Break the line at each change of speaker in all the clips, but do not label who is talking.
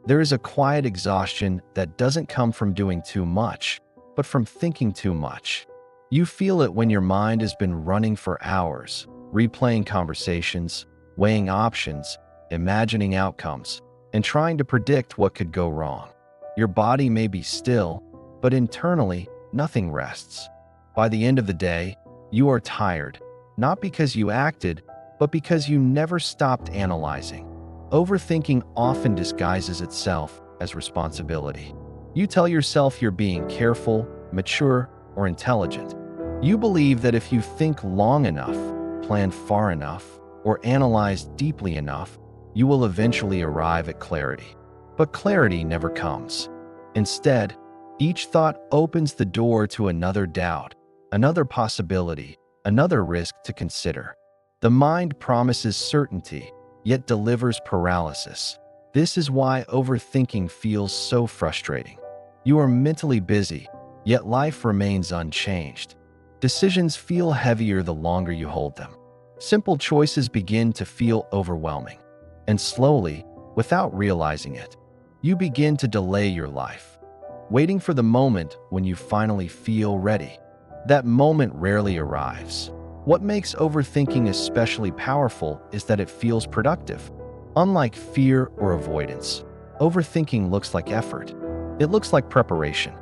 There is a quiet exhaustion that doesn't come from doing too much, but from thinking too much. You feel it when your mind has been running for hours, replaying conversations, weighing options, imagining outcomes, and trying to predict what could go wrong. Your body may be still, but internally, nothing rests. By the end of the day, you are tired, not because you acted, but because you never stopped analyzing. Overthinking often disguises itself as responsibility. You tell yourself you're being careful, mature, or intelligent. You believe that if you think long enough, plan far enough, or analyze deeply enough, you will eventually arrive at clarity. But clarity never comes. Instead, each thought opens the door to another doubt, another possibility, another risk to consider. The mind promises certainty, yet delivers paralysis. This is why overthinking feels so frustrating. You are mentally busy, yet life remains unchanged. Decisions feel heavier the longer you hold them. Simple choices begin to feel overwhelming. And slowly, without realizing it, you begin to delay your life, waiting for the moment when you finally feel ready. That moment rarely arrives. What makes overthinking especially powerful is that it feels productive. Unlike fear or avoidance, overthinking looks like effort. It looks like preparation.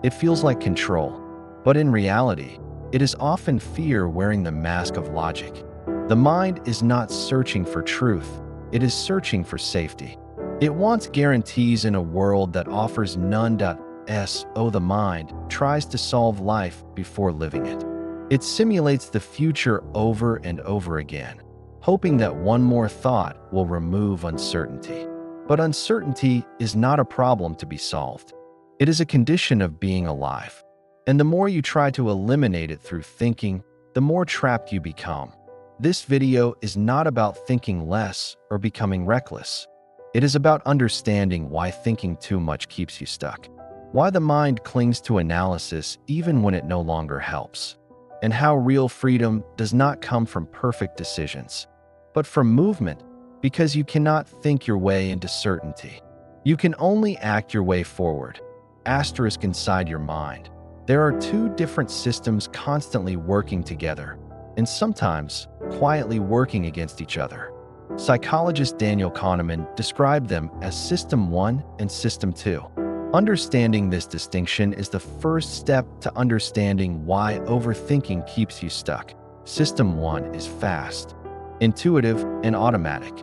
It feels like control. But in reality, it is often fear wearing the mask of logic. The mind is not searching for truth. It is searching for safety. It wants guarantees in a world that offers none. The mind tries to solve life before living it. It simulates the future over and over again, hoping that one more thought will remove uncertainty. But uncertainty is not a problem to be solved. It is a condition of being alive. And the more you try to eliminate it through thinking, the more trapped you become. This video is not about thinking less or becoming reckless. It is about understanding why thinking too much keeps you stuck, why the mind clings to analysis even when it no longer helps, and how real freedom does not come from perfect decisions, but from movement, because you cannot think your way into certainty. You can only act your way forward. Asterisk inside your mind. There are two different systems constantly working together, and sometimes quietly working against each other. Psychologist Daniel Kahneman described them as System 1 and System 2. Understanding this distinction is the first step to understanding why overthinking keeps you stuck. System 1 is fast, intuitive, and automatic.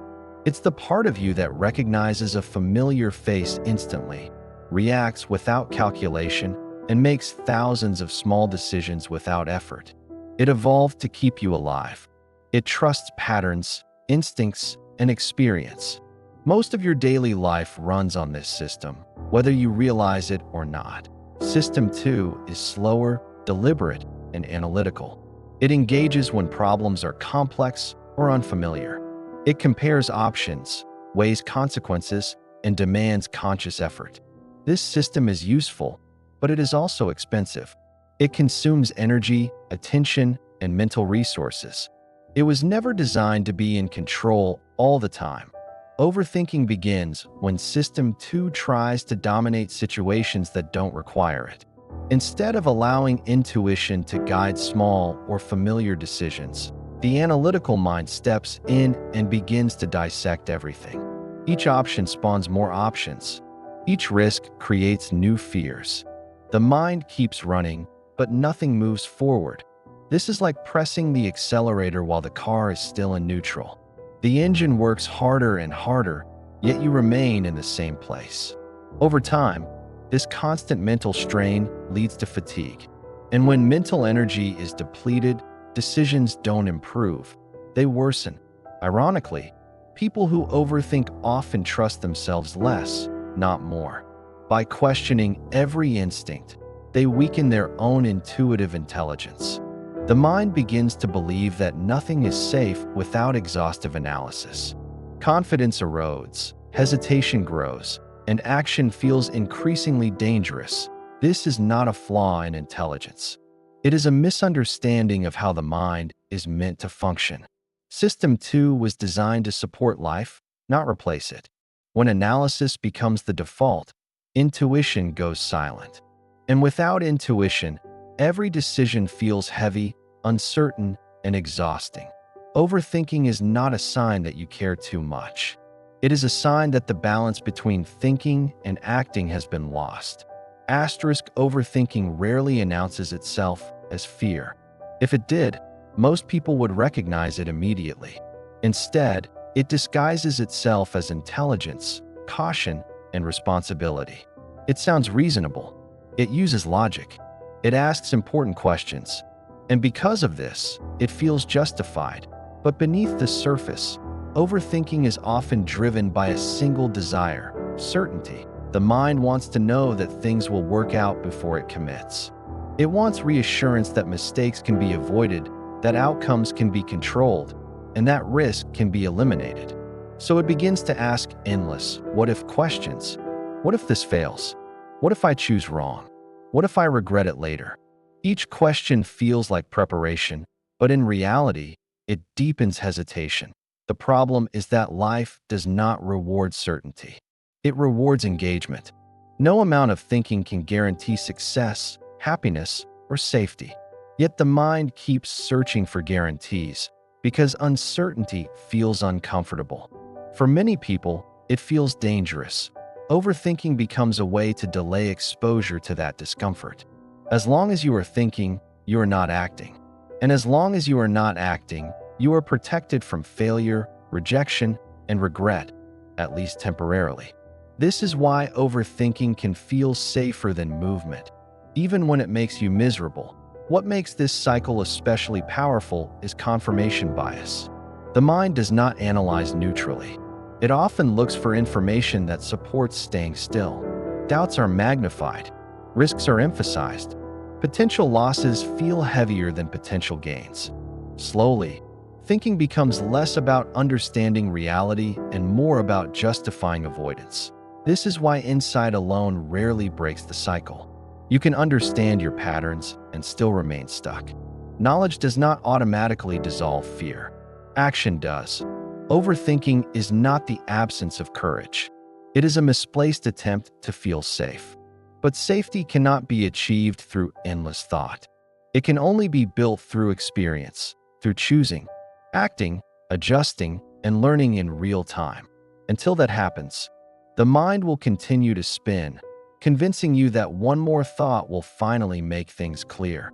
It's the part of you that recognizes a familiar face instantly, reacts without calculation, and makes thousands of small decisions without effort. It evolved to keep you alive. It trusts patterns, instincts, and experience. Most of your daily life runs on this system, whether you realize it or not. System 2 is slower, deliberate, and analytical. It engages when problems are complex or unfamiliar. It compares options, weighs consequences, and demands conscious effort. This system is useful, but it is also expensive. It consumes energy, attention, and mental resources. It was never designed to be in control all the time. Overthinking begins when System 2 tries to dominate situations that don't require it. Instead of allowing intuition to guide small or familiar decisions, the analytical mind steps in and begins to dissect everything. Each option spawns more options. Each risk creates new fears. The mind keeps running, but nothing moves forward. This is like pressing the accelerator while the car is still in neutral. The engine works harder and harder, yet you remain in the same place. Over time, this constant mental strain leads to fatigue. And when mental energy is depleted, decisions don't improve. They worsen. Ironically, people who overthink often trust themselves less, not more. By questioning every instinct, they weaken their own intuitive intelligence. The mind begins to believe that nothing is safe without exhaustive analysis. Confidence erodes, hesitation grows, and action feels increasingly dangerous. This is not a flaw in intelligence. It is a misunderstanding of how the mind is meant to function. System 2 was designed to support life, not replace it. When analysis becomes the default, intuition goes silent. And without intuition, every decision feels heavy, uncertain, and exhausting. Overthinking is not a sign that you care too much. It is a sign that the balance between thinking and acting has been lost. Overthinking rarely announces itself as fear. If it did, most people would recognize it immediately. Instead, it disguises itself as intelligence, caution, and responsibility. It sounds reasonable. It uses logic. It asks important questions. And because of this, it feels justified. But beneath the surface, overthinking is often driven by a single desire: certainty. The mind wants to know that things will work out before it commits. It wants reassurance that mistakes can be avoided, that outcomes can be controlled, and that risk can be eliminated. So it begins to ask endless what-if questions. What if this fails? What if I choose wrong? What if I regret it later? Each question feels like preparation, but in reality, it deepens hesitation. The problem is that life does not reward certainty. It rewards engagement. No amount of thinking can guarantee success, happiness, or safety. Yet the mind keeps searching for guarantees because uncertainty feels uncomfortable. For many people, it feels dangerous. Overthinking becomes a way to delay exposure to that discomfort. As long as you are thinking, you are not acting. And as long as you are not acting, you are protected from failure, rejection, and regret, at least temporarily. This is why overthinking can feel safer than movement, even when it makes you miserable. What makes this cycle especially powerful is confirmation bias. The mind does not analyze neutrally. It often looks for information that supports staying still. Doubts are magnified. Risks are emphasized. Potential losses feel heavier than potential gains. Slowly, thinking becomes less about understanding reality and more about justifying avoidance. This is why insight alone rarely breaks the cycle. You can understand your patterns and still remain stuck. Knowledge does not automatically dissolve fear. Action does. Overthinking is not the absence of courage. It is a misplaced attempt to feel safe. But safety cannot be achieved through endless thought. It can only be built through experience, through choosing, acting, adjusting, and learning in real time. Until that happens, the mind will continue to spin, convincing you that one more thought will finally make things clear.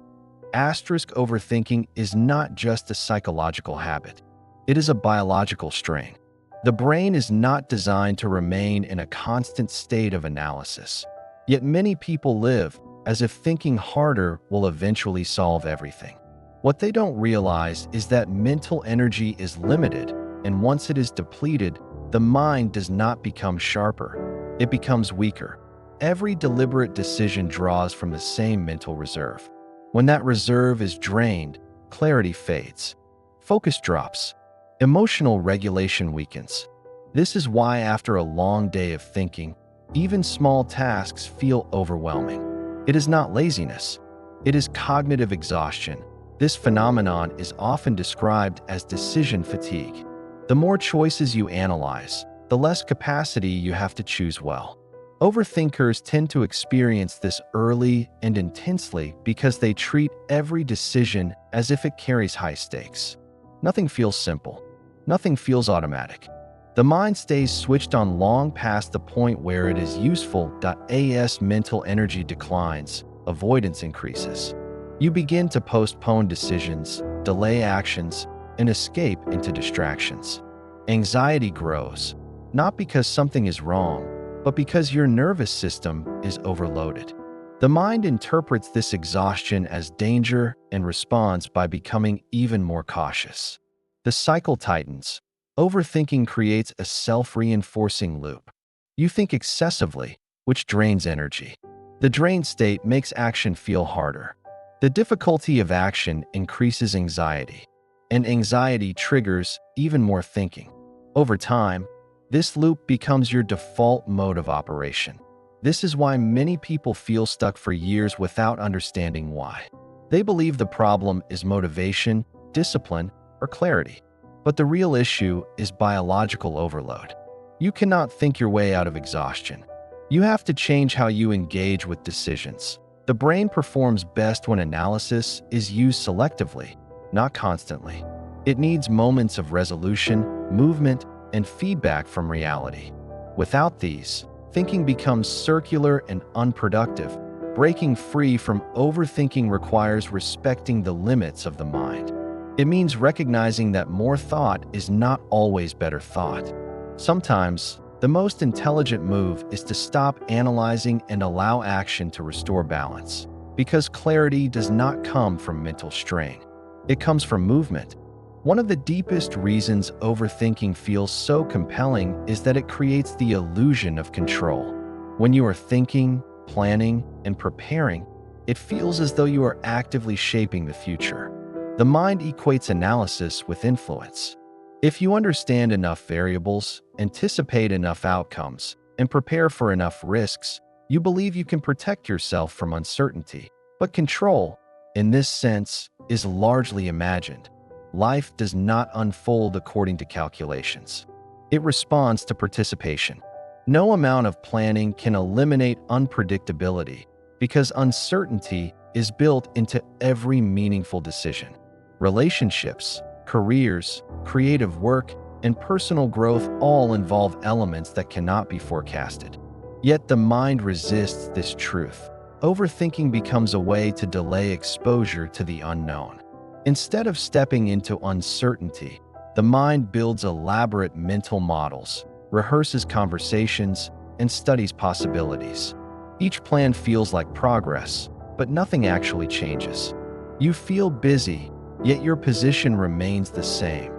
Overthinking is not just a psychological habit. It is a biological strain. The brain is not designed to remain in a constant state of analysis. Yet many people live as if thinking harder will eventually solve everything. What they don't realize is that mental energy is limited, and once it is depleted, the mind does not become sharper. It becomes weaker. Every deliberate decision draws from the same mental reserve. When that reserve is drained, clarity fades. Focus drops. Emotional regulation weakens. This is why after a long day of thinking, even small tasks feel overwhelming. It is not laziness. It is cognitive exhaustion. This phenomenon is often described as decision fatigue. The more choices you analyze, the less capacity you have to choose well. Overthinkers tend to experience this early and intensely because they treat every decision as if it carries high stakes. Nothing feels simple. Nothing feels automatic. The mind stays switched on long past the point where it is useful. As mental energy declines, avoidance increases. You begin to postpone decisions, delay actions, and escape into distractions. Anxiety grows, not because something is wrong, but because your nervous system is overloaded. The mind interprets this exhaustion as danger and responds by becoming even more cautious. The cycle tightens. Overthinking creates a self-reinforcing loop. You think excessively, which drains energy. The drained state makes action feel harder. The difficulty of action increases anxiety, and anxiety triggers even more thinking. Over time, this loop becomes your default mode of operation. This is why many people feel stuck for years without understanding why. They believe the problem is motivation, discipline, or clarity. But the real issue is biological overload. You cannot think your way out of exhaustion. You have to change how you engage with decisions. The brain performs best when analysis is used selectively, not constantly. It needs moments of resolution, movement, and feedback from reality. Without these, thinking becomes circular and unproductive. Breaking free from overthinking requires respecting the limits of the mind. It means recognizing that more thought is not always better thought. Sometimes, the most intelligent move is to stop analyzing and allow action to restore balance. Because clarity does not come from mental strain. It comes from movement. One of the deepest reasons overthinking feels so compelling is that it creates the illusion of control. When you are thinking, planning, and preparing, it feels as though you are actively shaping the future. The mind equates analysis with influence. If you understand enough variables, anticipate enough outcomes, and prepare for enough risks, you believe you can protect yourself from uncertainty. But control, in this sense, is largely imagined. Life does not unfold according to calculations. It responds to participation. No amount of planning can eliminate unpredictability because uncertainty is built into every meaningful decision. Relationships, careers, creative work, and personal growth all involve elements that cannot be forecasted. Yet the mind resists this truth. Overthinking becomes a way to delay exposure to the unknown. Instead of stepping into uncertainty, the mind builds elaborate mental models, rehearses conversations, and studies possibilities. Each plan feels like progress, but nothing actually changes. You feel busy, yet your position remains the same.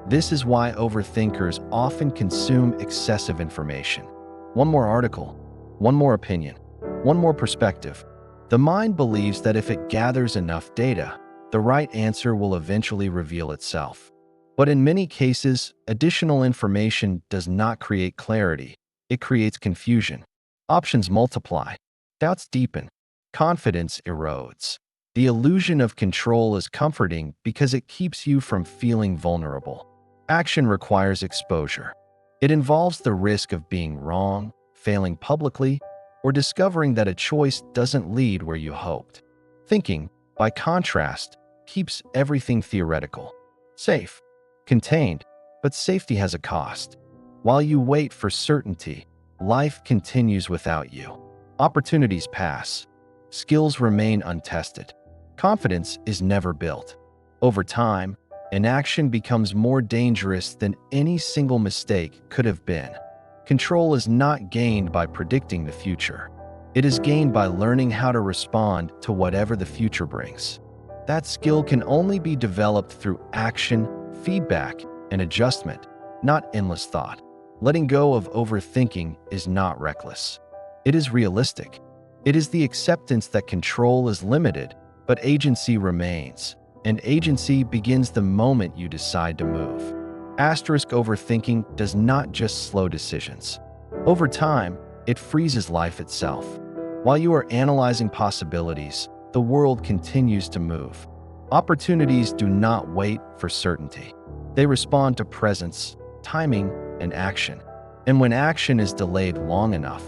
This is why overthinkers often consume excessive information. One more article, one more opinion, one more perspective. The mind believes that if it gathers enough data, the right answer will eventually reveal itself. But in many cases, additional information does not create clarity. It creates confusion. Options multiply. Doubts deepen. Confidence erodes. The illusion of control is comforting because it keeps you from feeling vulnerable. Action requires exposure. It involves the risk of being wrong, failing publicly, or discovering that a choice doesn't lead where you hoped. Thinking, by contrast, keeps everything theoretical, safe, contained, but safety has a cost. While you wait for certainty, life continues without you. Opportunities pass. Skills remain untested. Confidence is never built. Over time, inaction becomes more dangerous than any single mistake could have been. Control is not gained by predicting the future. It is gained by learning how to respond to whatever the future brings. That skill can only be developed through action, feedback, and adjustment, not endless thought. Letting go of overthinking is not reckless. It is realistic. It is the acceptance that control is limited, but agency remains. And agency begins the moment you decide to move. Overthinking does not just slow decisions. Over time, it freezes life itself. While you are analyzing possibilities, the world continues to move. Opportunities do not wait for certainty. They respond to presence, timing, and action. And when action is delayed long enough,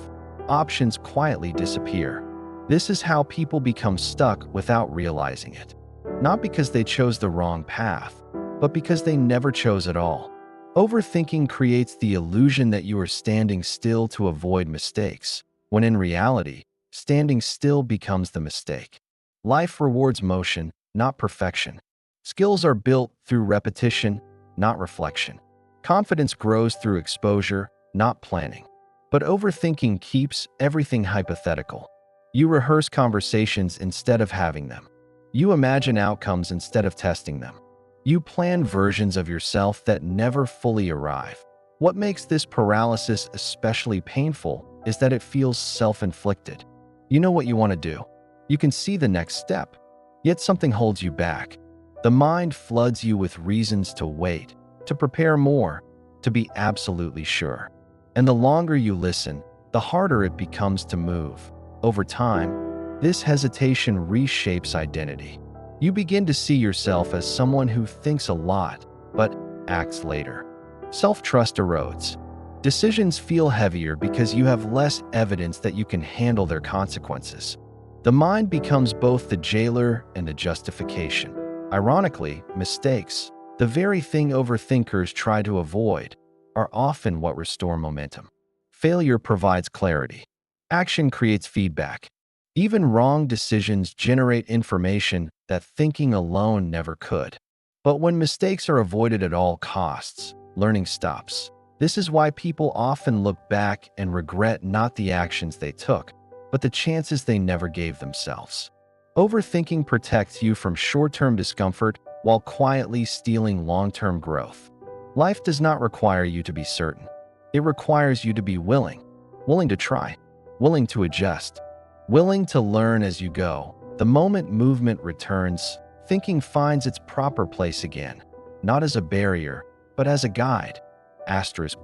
options quietly disappear. This is how people become stuck without realizing it. Not because they chose the wrong path, but because they never chose at all. Overthinking creates the illusion that you are standing still to avoid mistakes, when in reality, standing still becomes the mistake. Life rewards motion, not perfection. Skills are built through repetition, not reflection. Confidence grows through exposure, not planning. But overthinking keeps everything hypothetical. You rehearse conversations instead of having them. You imagine outcomes instead of testing them. You plan versions of yourself that never fully arrive. What makes this paralysis especially painful is that it feels self-inflicted. You know what you want to do. You can see the next step, yet something holds you back. The mind floods you with reasons to wait, to prepare more, to be absolutely sure. And the longer you listen, the harder it becomes to move. Over time, this hesitation reshapes identity. You begin to see yourself as someone who thinks a lot, but acts later. Self-trust erodes. Decisions feel heavier because you have less evidence that you can handle their consequences. The mind becomes both the jailer and the justification. Ironically, mistakes, the very thing overthinkers try to avoid, are often what restore momentum. Failure provides clarity. Action creates feedback. Even wrong decisions generate information that thinking alone never could. But when mistakes are avoided at all costs, learning stops. This is why people often look back and regret not the actions they took, but the chances they never gave themselves. Overthinking protects you from short-term discomfort while quietly stealing long-term growth. Life does not require you to be certain. It requires you to be willing to try, willing to adjust, willing to learn as you go. The moment movement returns, thinking finds its proper place again, not as a barrier, but as a guide.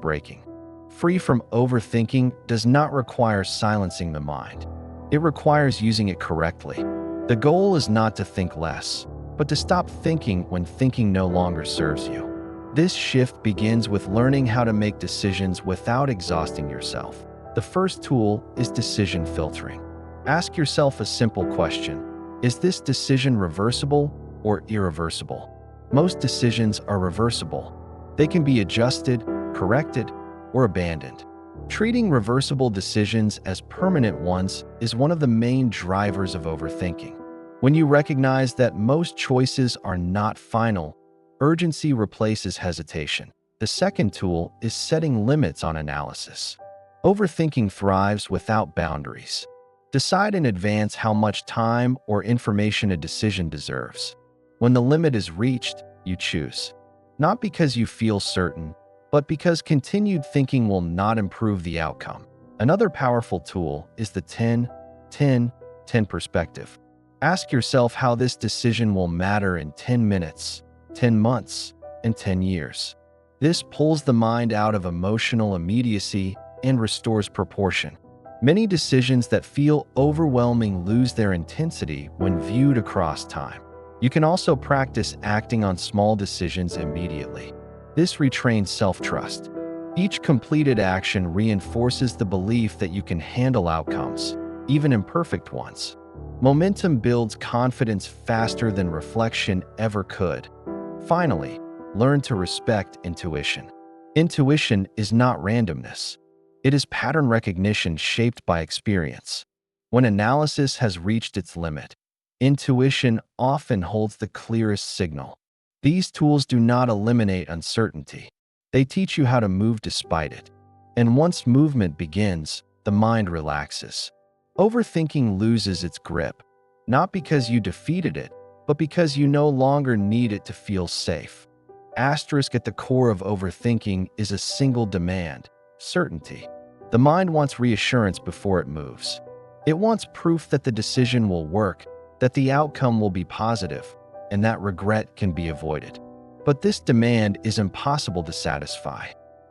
Breaking free from overthinking does not require silencing the mind. It requires using it correctly. The goal is not to think less, but to stop thinking when thinking no longer serves you. This shift begins with learning how to make decisions without exhausting yourself. The first tool is decision filtering. Ask yourself a simple question: is this decision reversible or irreversible? Most decisions are reversible. They can be adjusted, corrected, or abandoned. Treating reversible decisions as permanent ones is one of the main drivers of overthinking. When you recognize that most choices are not final, urgency replaces hesitation. The second tool is setting limits on analysis. Overthinking thrives without boundaries. Decide in advance how much time or information a decision deserves. When the limit is reached, you choose. Not because you feel certain, but because continued thinking will not improve the outcome. Another powerful tool is the 10-10-10 perspective. Ask yourself how this decision will matter in 10 minutes, 10 months, and 10 years. This pulls the mind out of emotional immediacy and restores proportion. Many decisions that feel overwhelming lose their intensity when viewed across time. You can also practice acting on small decisions immediately. This retrains self-trust. Each completed action reinforces the belief that you can handle outcomes, even imperfect ones. Momentum builds confidence faster than reflection ever could. Finally, learn to respect intuition. Intuition is not randomness. It is pattern recognition shaped by experience. When analysis has reached its limit, intuition often holds the clearest signal. These tools do not eliminate uncertainty. They teach you how to move despite it. And once movement begins, the mind relaxes. Overthinking loses its grip, not because you defeated it, but because you no longer need it to feel safe. At the core of overthinking is a single demand: certainty. The mind wants reassurance before it moves. It wants proof that the decision will work, that the outcome will be positive, and that regret can be avoided. But this demand is impossible to satisfy.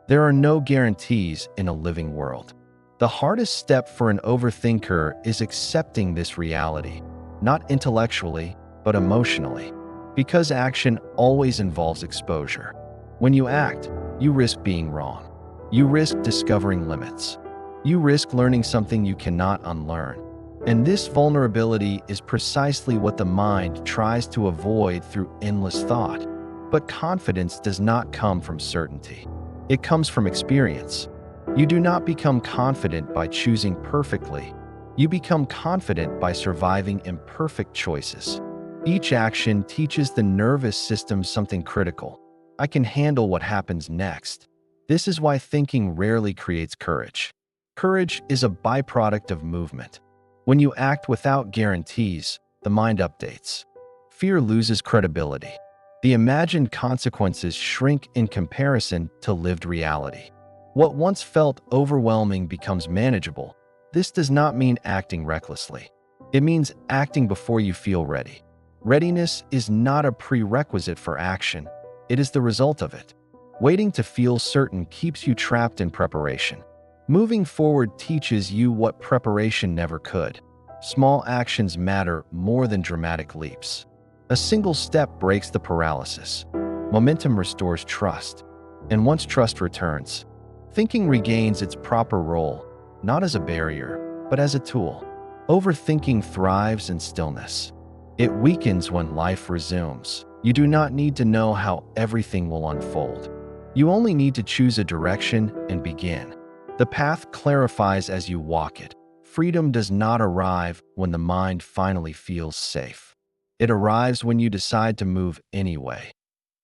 There are no guarantees in a living world. The hardest step for an overthinker is accepting this reality, not intellectually, but emotionally, because action always involves exposure. When you act, you risk being wrong. You risk discovering limits. You risk learning something you cannot unlearn. And this vulnerability is precisely what the mind tries to avoid through endless thought. But confidence does not come from certainty. It comes from experience. You do not become confident by choosing perfectly. You become confident by surviving imperfect choices. Each action teaches the nervous system something critical. I can handle what happens next. This is why thinking rarely creates courage. Courage is a byproduct of movement. When you act without guarantees, the mind updates. Fear loses credibility. The imagined consequences shrink in comparison to lived reality. What once felt overwhelming becomes manageable. This does not mean acting recklessly. It means acting before you feel ready. Readiness is not a prerequisite for action. It is the result of it. Waiting to feel certain keeps you trapped in preparation. Moving forward teaches you what preparation never could. Small actions matter more than dramatic leaps. A single step breaks the paralysis. Momentum restores trust. And once trust returns, Thinking regains its proper role, not as a barrier, but as a tool. Overthinking thrives in stillness. It weakens when life resumes. You do not need to know how everything will unfold. You only need to choose a direction and begin. The path clarifies as you walk it. Freedom does not arrive when the mind finally feels safe. It arrives when you decide to move anyway.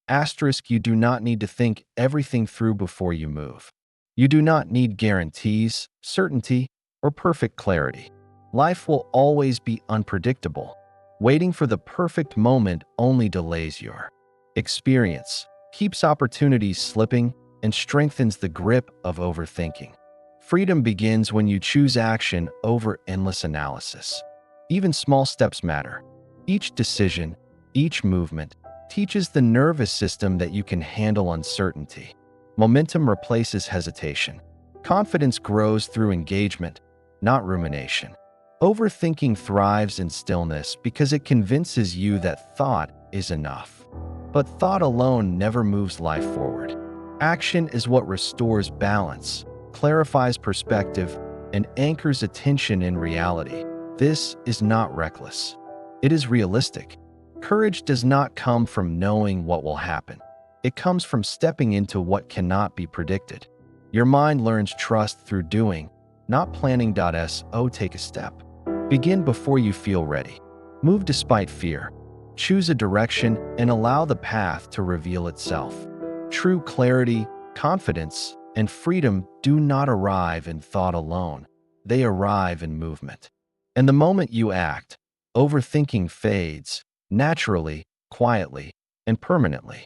Asterisk, you do not need to think everything through before you move. You do not need guarantees, certainty, or perfect clarity. Life will always be unpredictable. Waiting for the perfect moment only delays your experience, keeps opportunities slipping, and strengthens the grip of overthinking. Freedom begins when you choose action over endless analysis. Even small steps matter. Each decision, each movement, teaches the nervous system that you can handle uncertainty. Momentum replaces hesitation. Confidence grows through engagement, not rumination. Overthinking thrives in stillness because it convinces you that thought is enough. But thought alone never moves life forward. Action is what restores balance, clarifies perspective, and anchors attention in reality. This is not reckless. It is realistic. Courage does not come from knowing what will happen. It comes from stepping into what cannot be predicted. Your mind learns trust through doing, not planning. Take a step. Begin before you feel ready. Move despite fear. Choose a direction and allow the path to reveal itself. True clarity, confidence, and freedom do not arrive in thought alone. They arrive in movement. And the moment you act, overthinking fades, naturally, quietly, and permanently.